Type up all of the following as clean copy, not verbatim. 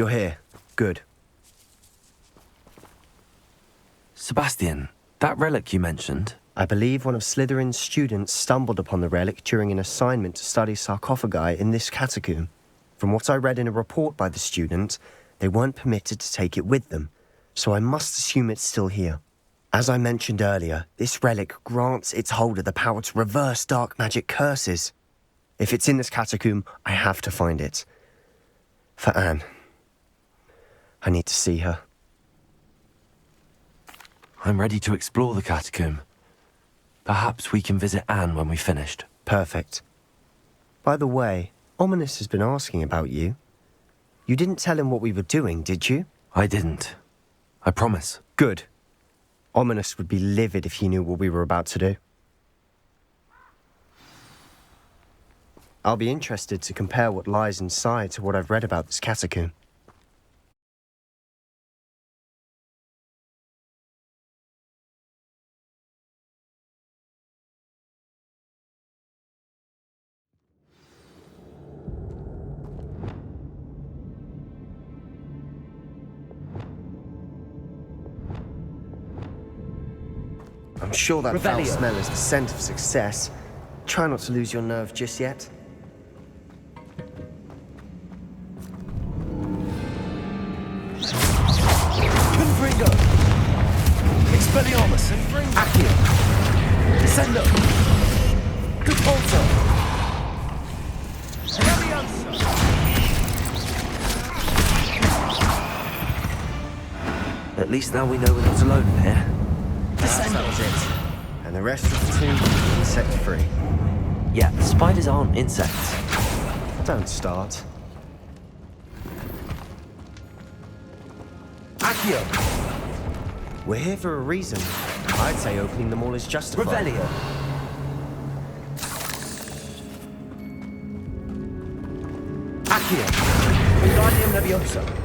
You're here. Good. Sebastian, that relic you mentioned. I believe one of Slytherin's students stumbled upon the relic during an assignment to study sarcophagi in this catacomb. From what I read in a report by the student, they weren't permitted to take it with them, so I must assume it's still here. As I mentioned earlier, this relic grants its holder the power to reverse dark magic curses. If it's in this catacomb, I have to find it. For Anne. I need to see her. I'm ready to explore the catacomb. Perhaps we can visit Anne when we've finished. Perfect. By the way, Ominous has been asking about you. You didn't tell him what we were doing, did you? I didn't. I promise. Good. Ominous would be livid if he knew what we were about to do. I'll be interested to compare what lies inside to what I've read about this catacomb. I'm sure that foul smell is the scent of success. Try not to lose your nerve just yet. Confringo! Expelliarmus! Accio! Descendo! Capulto! At least now we know we're not alone in here. That was it. And the rest of the team insect-free. Yeah, spiders aren't insects. Don't start. Accio! We're here for a reason. I'd say opening them all is justified. Revelio! Accio! Wingardium Leviosa!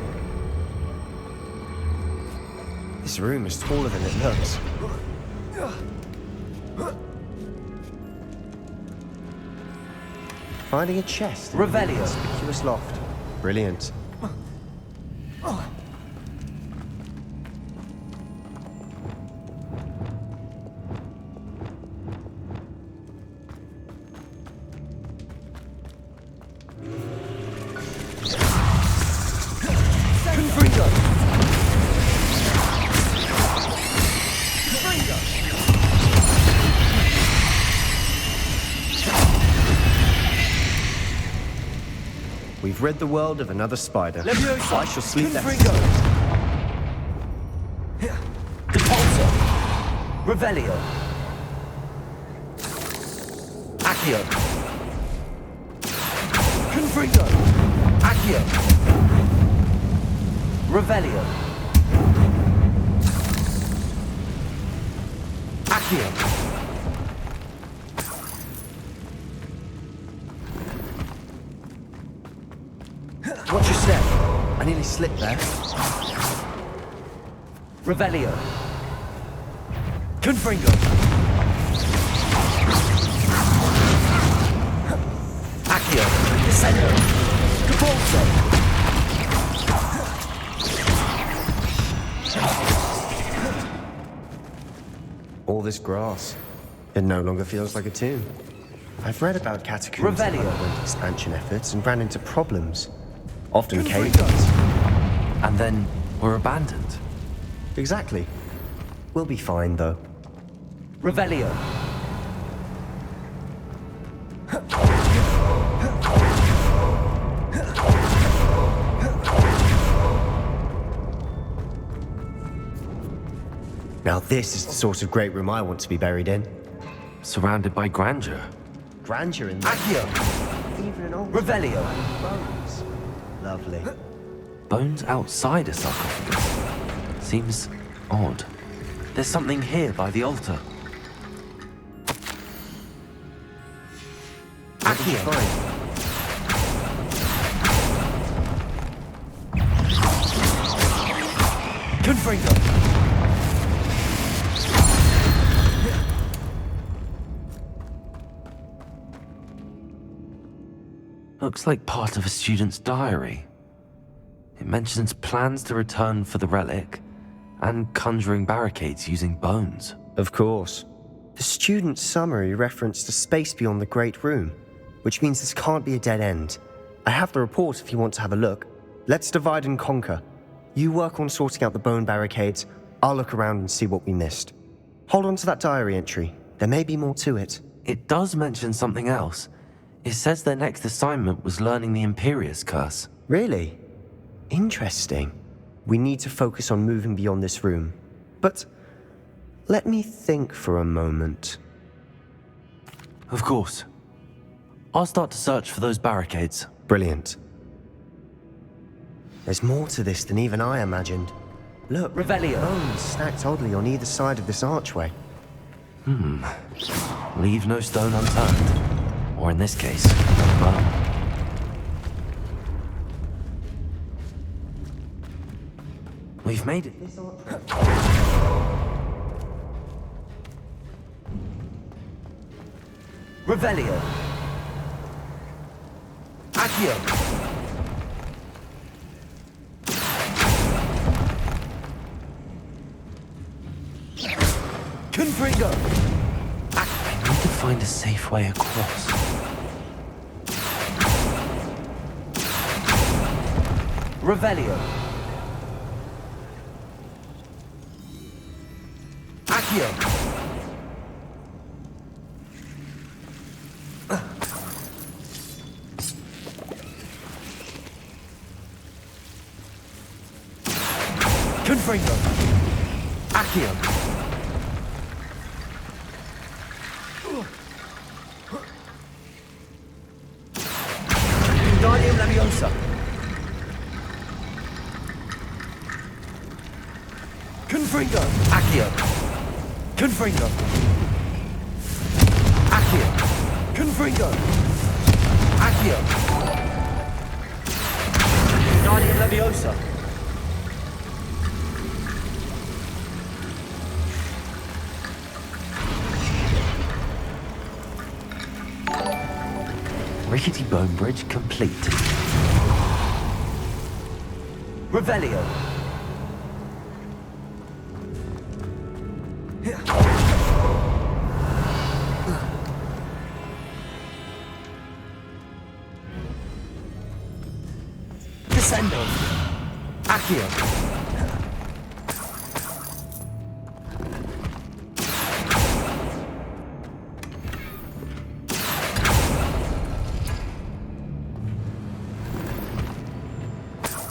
This room is taller than it looks. Finding a chest in Revelio. a conspicuous loft. Brilliant. We've rid the world of another spider. Leviosa. I shall sleep there. Depulso! Revelio! Accio! Confringo! Accio! Revelio! Accio! Watch your step. I nearly slipped there. Revelio! Confringo! Accio! Descendo! Capulso! All this grass. It no longer feels like a tomb. I've read about catacombs that Revelio. underwent expansion efforts and ran into problems. Often cave And then we're abandoned. Exactly. We'll be fine, though. Revelio! Now this is the sort of great room I want to be buried in. Surrounded by grandeur. Grandeur in there. Accio! Even an old Revelio! bones. Lovely. Bones outside a sarcophagus. Seems odd. There's something here by the altar. What did you Accio! find? Confringo! Looks like part of a student's diary. It It mentions plans to return for the relic and conjuring barricades using bones. Of course. The student's summary referenced a space beyond the Great Room, which means this can't be a dead end. I have the report if you want to have a look. Let's divide and conquer. You work on sorting out the bone barricades. I'll look around and see what we missed. Hold on to that diary entry. There may be more to it. It does mention something else. It says their next assignment was learning the Imperious curse. Really? Interesting. We need to focus on moving beyond this room. But let me think for a moment. Of course. I'll start to search for those barricades. Brilliant. There's more to this than even I imagined. Look, Revelio. bones stacked oddly on either side of this archway. Leave no stone unturned. Or in this case, no bone. We've made it. Revelio. Accio. Confringo. I need to find a safe way across. Revelio. Accio. Confringo. Accio. Wingardium Leviosa. Confringo. Accio. Confringo. Accio. Confringo. Accio. Wingardium Leviosa. Rickety bone bridge complete. Revelio. Descendo. Accio.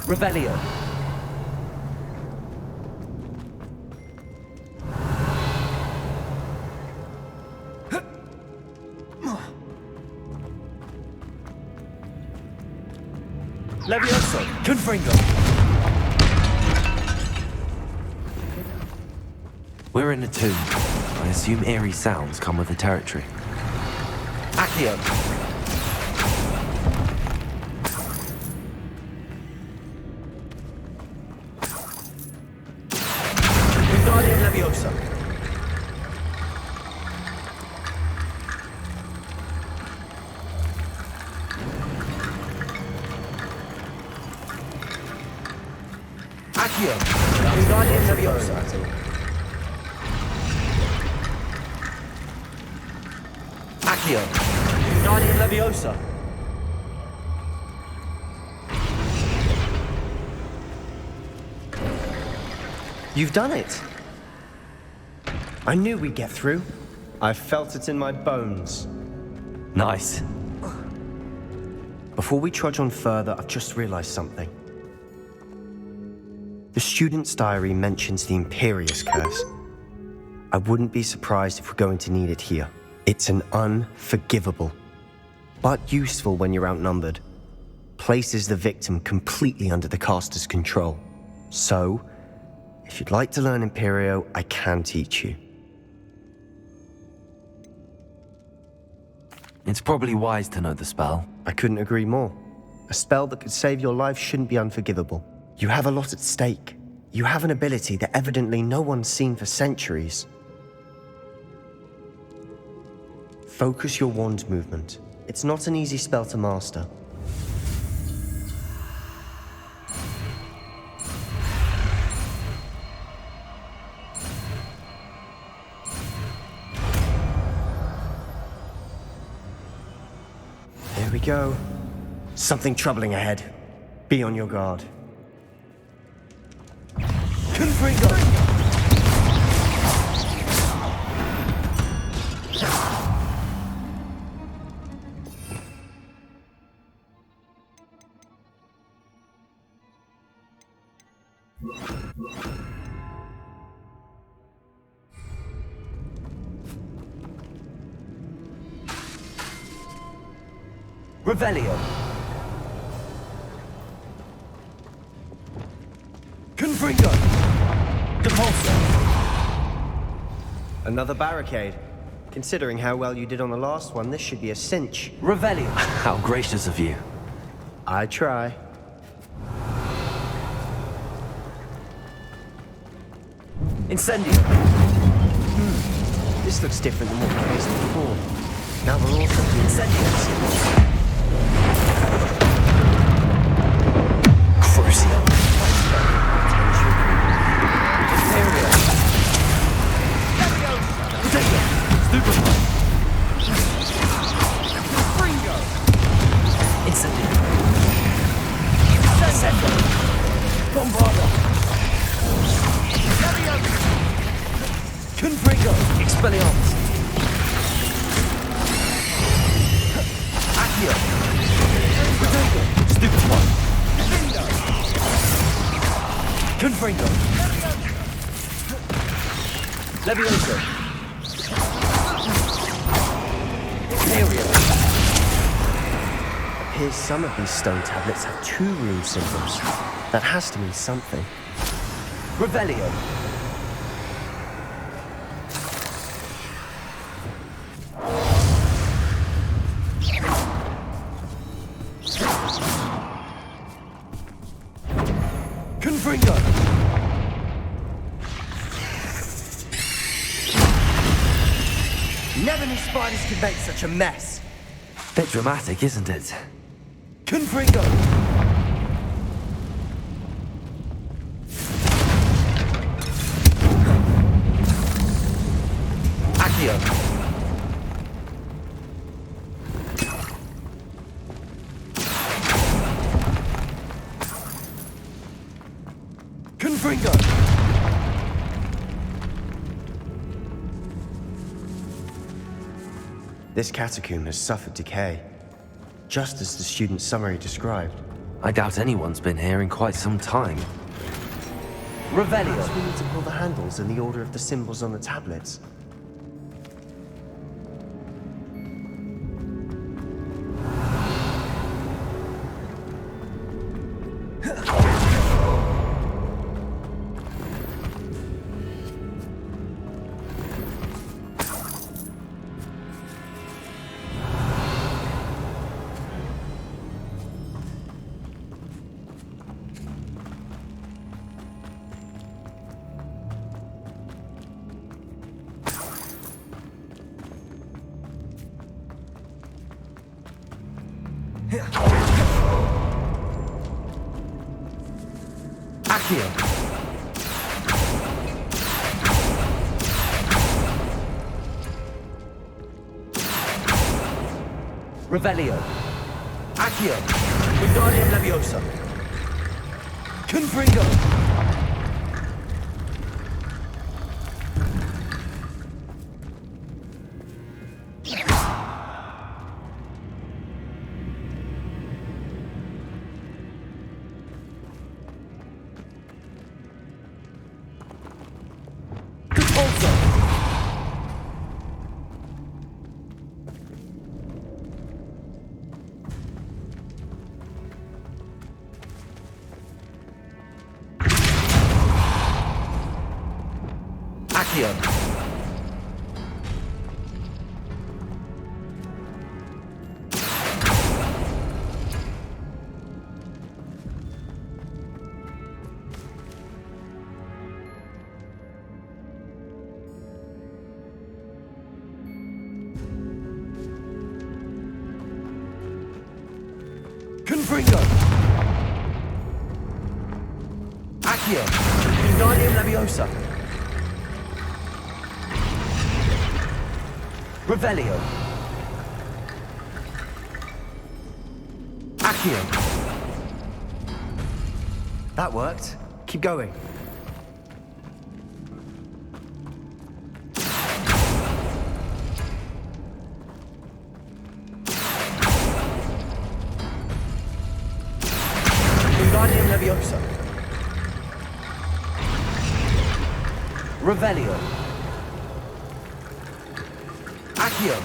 Revelio. Levioso. Confringo. We're in a tomb. I assume eerie sounds come with the territory. Accio. Wingardium Leviosa. Accio. Wingardium Leviosa. Accio. Wingardium Leviosa. You've done it! I knew we'd get through. I felt it in my bones. Nice. Before we trudge on further, I've just realized something. The student's diary mentions the Imperious curse. I wouldn't be surprised if we're going to need it here. It's an unforgivable, but useful when you're outnumbered. Places the victim completely under the caster's control. So, if you'd like to learn Imperio, I can teach you. It's probably wise to know the spell. I couldn't agree more. A spell that could save your life shouldn't be unforgivable. You have a lot at stake. You have an ability that evidently no one's seen for centuries. Focus your wand movement. It's not an easy spell to master. we go. Something troubling ahead. Be on your guard. Confringo! Revelio. Confringo! Depulso. Another barricade. Considering how well you did on the last one, this should be a cinch. Revelio. How gracious of you. I try. Incendio. This looks different than what we faced before. Now we're also doing Incendios. Crucio. IMPERIO. Potato. Stupefy. Incendio. Incendio. Bombardo. Confringo! Expelliarmus. Accio. Potato. Stupefy. Confringo. Levioso. IMPERIO. Appears some of these stone tablets have 2 rune symbols. That has to mean something. Revelio. Confringo! Never knew spiders could make such a mess. Bit dramatic, isn't it? Confringo! Accio. Confringo! This catacomb has suffered decay, just as the student's summary described. I doubt anyone's been here in quite some time. Perhaps Revelio. we need to pull the handles in the order of the symbols on the tablets. Accio. Revelio. Accio. Wingardium Leviosa. Confringo! Depulso. Accio. Confringo! Accio. Wingardium Leviosa. Revelio. Accio. That worked. Keep going. Wingardium Leviosa. Revelio. Accio.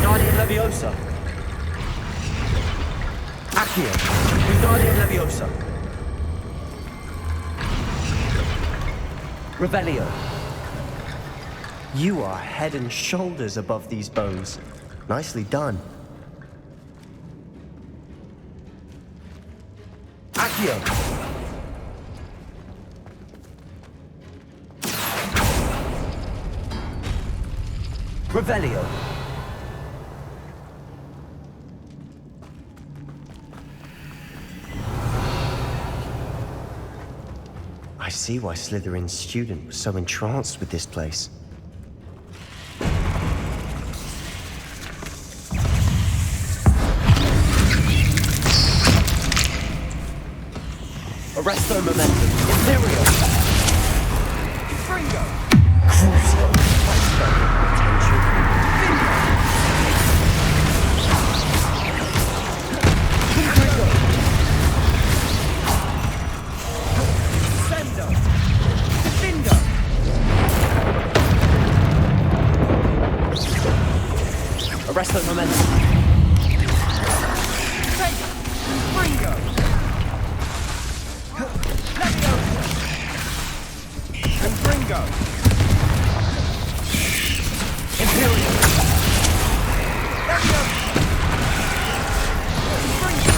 Wingardium Leviosa. Accio. Wingardium Leviosa. Revelio. You are head and shoulders above these bones. Nicely done. Accio. Revelio. I see why Slytherin's student was so entranced with this place. Arresto momentum. IMPERIO. Fringo! Crucio. Attention. Sendo! Defendo! Arresto momentum. Sega! Fringo! Leviosa! And Fringo! IMPERIO. Leviosa! Fringo!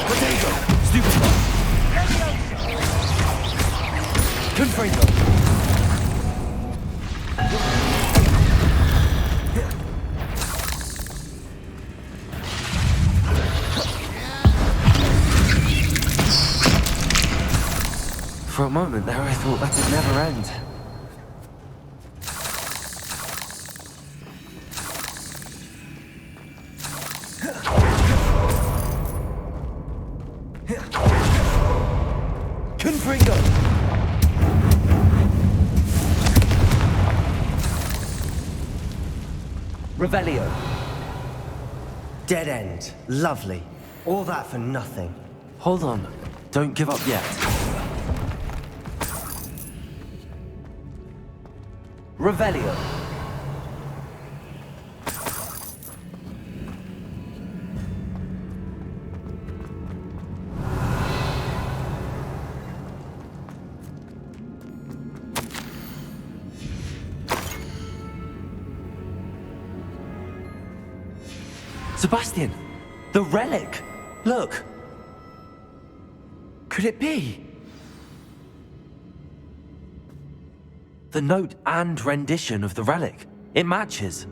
Potato. Stupefy. Leviosa! Confringo. For a moment there, I thought that would never end. Confringo. Revelio. Dead end. Lovely. All that for nothing. Hold on. Don't give up yet. Revelio. Sebastian! The relic! Look! Could it be? The note and rendition of the relic. It matches.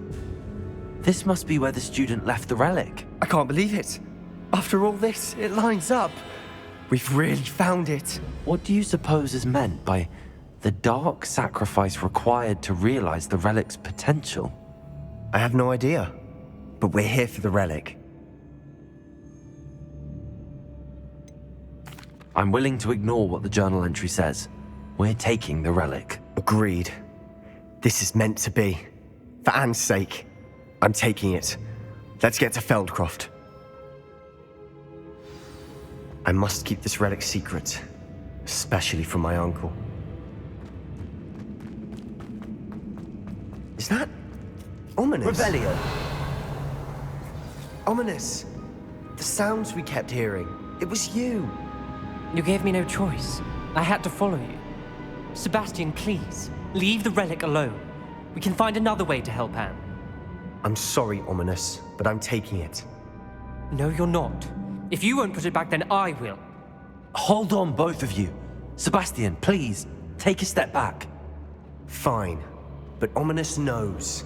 This must be where the student left the relic. I can't believe it. After all this, it lines up. We've really found it. What do you suppose is meant by the dark sacrifice required to realize the relic's potential? I have no idea. But we're here for the relic. I'm willing to ignore what the journal entry says. We're taking the relic. Agreed. This is meant to be. For Anne's sake, I'm taking it. Let's get to Feldcroft. I must keep this relic secret, especially from my uncle. Is that ominous? Revelio. Ominous. The sounds we kept hearing. It was you. You gave me no choice. I had to follow you. Sebastian, please, leave the relic alone. We can find another way to help Anne. I'm sorry, Ominous, but I'm taking it. No, you're not. If you won't put it back, then I will. Hold on, both of you. Sebastian, please, take a step back. Fine, but Ominous knows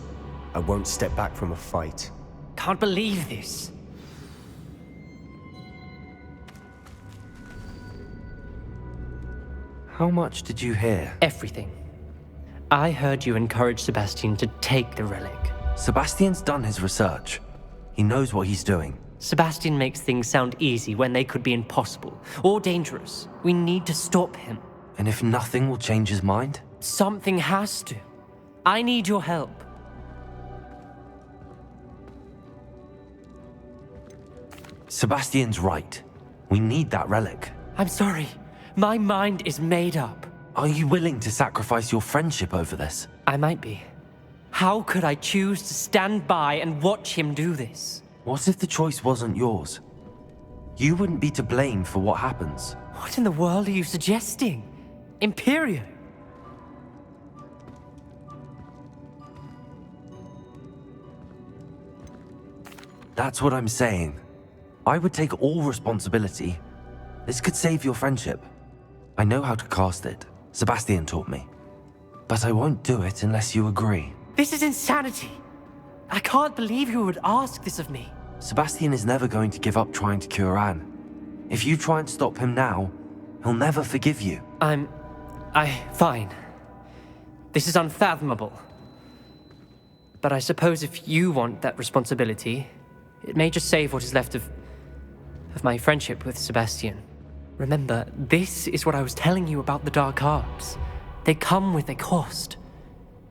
I won't step back from a fight. Can't believe this. How much did you hear? Everything. I heard you encourage Sebastian to take the relic. Sebastian's done his research. He knows what he's doing. Sebastian makes things sound easy when they could be impossible or dangerous. We need to stop him. And if nothing will change his mind? Something has to. I need your help. Sebastian's right. We need that relic. I'm sorry. My mind is made up. Are you willing to sacrifice your friendship over this? I might be. How could I choose to stand by and watch him do this? What if the choice wasn't yours? You wouldn't be to blame for what happens. What in the world are you suggesting? IMPERIO? That's what I'm saying. I would take all responsibility. This could save your friendship. I know how to cast it. Sebastian taught me. But I won't do it unless you agree. This is insanity. I can't believe you would ask this of me. Sebastian is never going to give up trying to cure Anne. If you try and stop him now, he'll never forgive you. Fine. This is unfathomable. But I suppose if you want that responsibility, it may just save what is left of my friendship with Sebastian. Remember, this is what I was telling you about the dark arts. They come with a cost.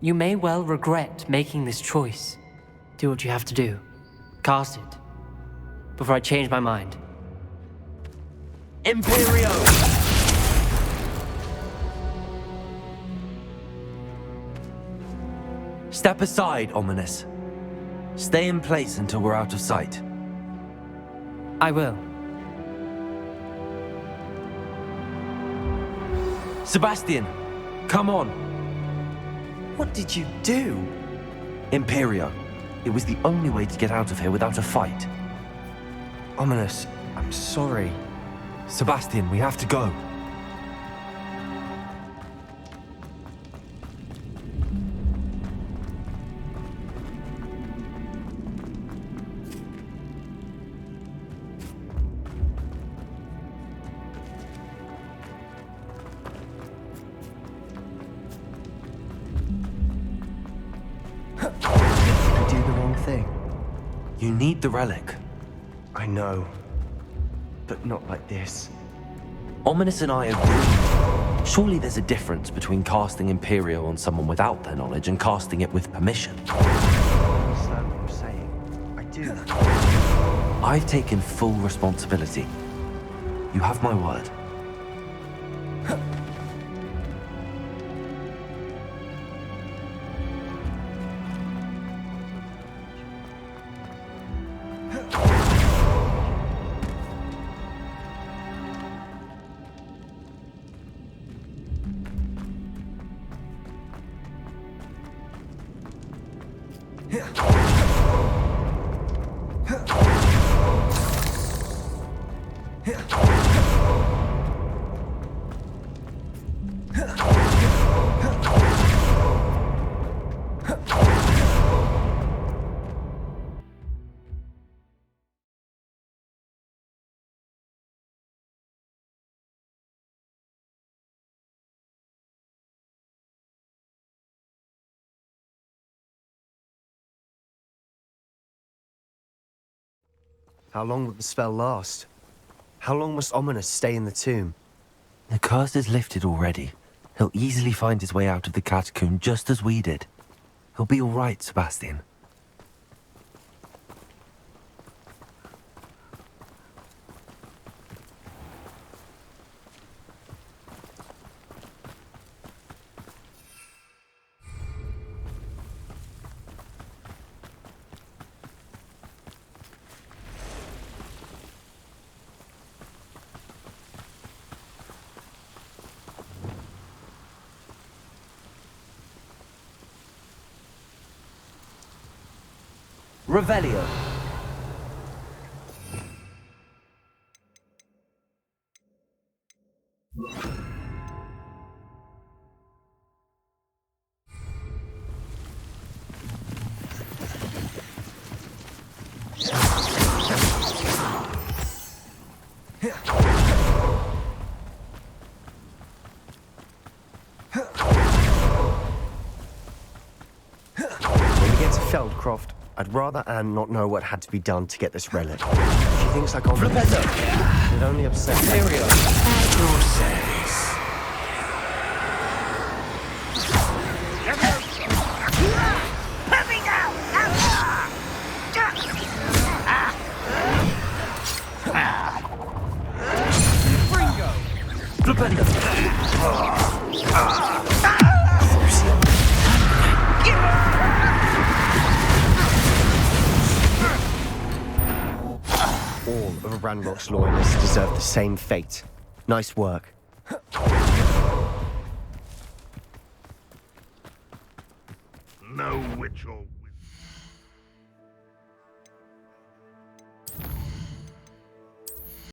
You may well regret making this choice. Do what you have to do. Cast it. Before I change my mind. IMPERIO! Step aside, Ominous. Stay in place until we're out of sight. I will. Sebastian, come on. What did you do? IMPERIO. It was the only way to get out of here without a fight. Ominous, I'm sorry. Sebastian, we have to go. I do the wrong thing. You need the relic. I know. But not like this. Ominous and I agree. Surely there's a difference between casting IMPERIO on someone without their knowledge and casting it with permission. I understand what you're saying. I do. I've taken full responsibility. You have my word. How long will the spell last? How long must Ominous stay in the tomb? The curse is lifted already. He'll easily find his way out of the catacomb just as we did. He'll be all right, Sebastian. Revelio. Feldcroft, I'd rather Anne not know what had to be done to get this relic. She thinks I can't... It only upsets me. IMPERIO. Bringo. Flipendo! All of Ranrock's loyalists deserve the same fate. Nice work. No witch or